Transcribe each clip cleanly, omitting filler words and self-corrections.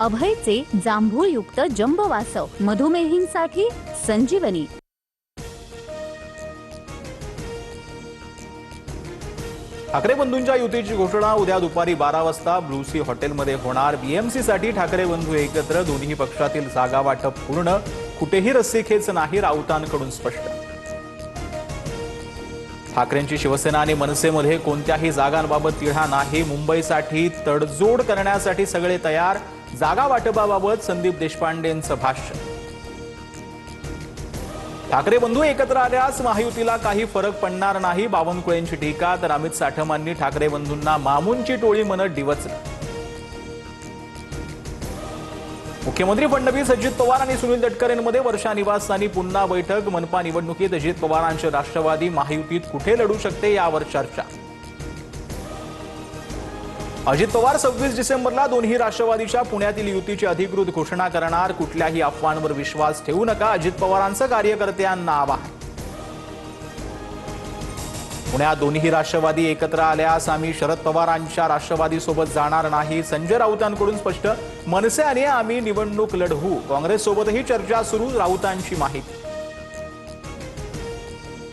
अभयचे जांभूळयुक्त जंबोवासव मधुमेहींसाठी संजीवनी। ठाकरे बंधूंच्या युतीची घोषणा उद्या दुपारी 12 वाजता ब्लू सी हॉटेलमध्ये होणार। बीएमसी साठी ठाकरे बंधू एकत्र, दोन्ही पक्षातील जागा वाटप पूर्ण, कुठेही रस्सीखेच नाही, राऊतांकडून स्पष्ट। ठाकरेंची शिवसेना आणि मनसेमध्ये कोणत्याही जागांबाबत तिढा नाही, मुंबईसाठी तडजोड करण्यासाठी सगळे तयार, जागा वाटपाबाबत संदीप देशपांडेंचं भाष्य। ठाकरे बंधू एकत्र आल्यास महायुतीला काही फरक पडणार नाही, बावनकुळेंची टीका। तर अमित साठमांनी ठाकरे बंधूंना मामूंची टोळी म्हणत डिवचलं। मुख्यमंत्री फडणवीस, अजित पवार आणि सुनील तटकरेंमध्ये वर्षा निवासस्थानी पुन्हा बैठक। मनपा निवडणुकीत अजित पवारांचे राष्ट्रवादी महायुतीत कुठे लढू शकते यावर चर्चा। अजित पवार 26 डिसेंबरला दोन्ही राष्ट्रवादीच्या पुण्यातील युतीची अधिकृत घोषणा करणार, कुठल्याही अफवांवर विश्वास ठेवू नका, अजित पवारांचं कार्यकर्त्यांना आवाहन। पुण्यात दोन्ही राष्ट्रवादी एकत्र आल्यास आम्ही शरद पवारांच्या राष्ट्रवादीसोबत जाणार नाही, संजय राऊतांकडून स्पष्ट। मनसेने आम्ही निवडणूक लढवू, काँग्रेससोबतही चर्चा सुरू, राऊतांची माहिती।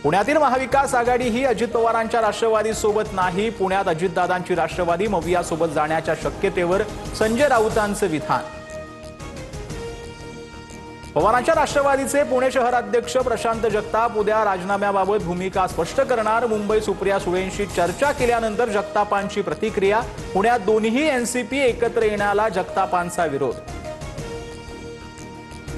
पुण्यातील महाविकास आघाडी ही अजित पवारांच्या राष्ट्रवादीसोबत नाही, पुण्यात अजितदादांची राष्ट्रवादी मवियासोबत जाण्याच्या शक्यतेवर संजय राऊतांचं विधान। पवारांच्या राष्ट्रवादीचे पुणे शहराध्यक्ष प्रशांत जगताप उद्या राजीनाम्याबाबत भूमिका स्पष्ट करणार। मुंबई सुप्रिया सुळेंशी चर्चा केल्यानंतर जगतापांची प्रतिक्रिया। पुण्यात दोन्ही एनसीपी एकत्र येण्याला जगतापांचा विरोध।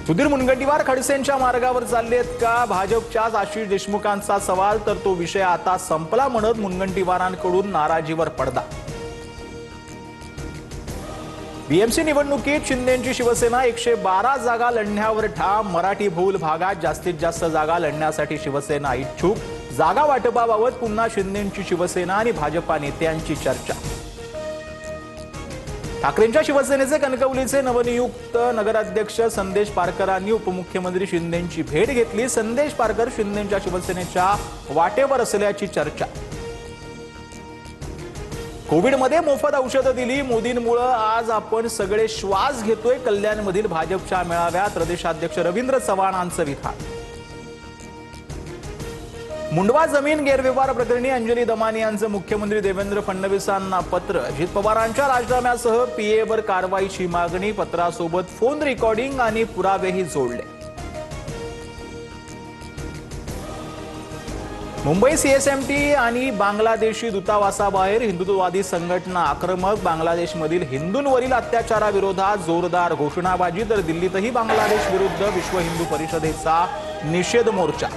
सुधीर मुनगंटीवार खडसेंच्या मार्गावर चाललेत का, भाजपच्याच आशिष देशमुखांचा सवाल। तर तो विषय आता संपला म्हणत मुनगंटीवारांकडून नाराजीवर पडदा। बीएमसी निवडणुकीत शिंदेंची शिवसेना 112 जागा लढण्यावर ठाम। मराठी बहुल भागात जास्तीत जास्त जागा लढण्यासाठी शिवसेना इच्छुक, जागा वाटपाबाबत पुन्हा शिंदेंची शिवसेना आणि भाजपा नेत्यांची चर्चा। ठाकरेंच्या शिवसेनेचे कणकवलीचे नवनियुक्त नगराध्यक्ष संदेश पारकरांनी उपमुख्यमंत्री शिंदेंची भेट घेतली। संदेश पारकर शिंदेंच्या शिवसेनेच्या वाटेवर असल्याची चर्चा। कोविडमध्ये मोफत औषधं दिली, मोदींमुळे आज आपण सगळे श्वास घेतोय, कल्याणमधील भाजपच्या मेळाव्यात प्रदेशाध्यक्ष रवींद्र चव्हाणांचं विधान। मुंडवा जमीन गैरव्यवहार प्रकरणी अंजली दमानी यांचं मुख्यमंत्री देवेंद्र फडणवीसांना पत्र। अजित पवारांच्या राजीनाम्यासह पीएवर कारवाईची मागणी, पत्रासोबत फोन रेकॉर्डिंग आणि पुरावेही जोडले। मुंबई सीएसएमटी आणि बांगलादेशी दूतावासाबाहेर हिंदुत्ववादी संघटना आक्रमक, बांगलादेशमधील हिंदूंवरील अत्याचाराविरोधात जोरदार घोषणाबाजी। तर दिल्लीतही बांगलादेश विरुद्ध विश्व हिंदू परिषदेचा निषेध मोर्चा।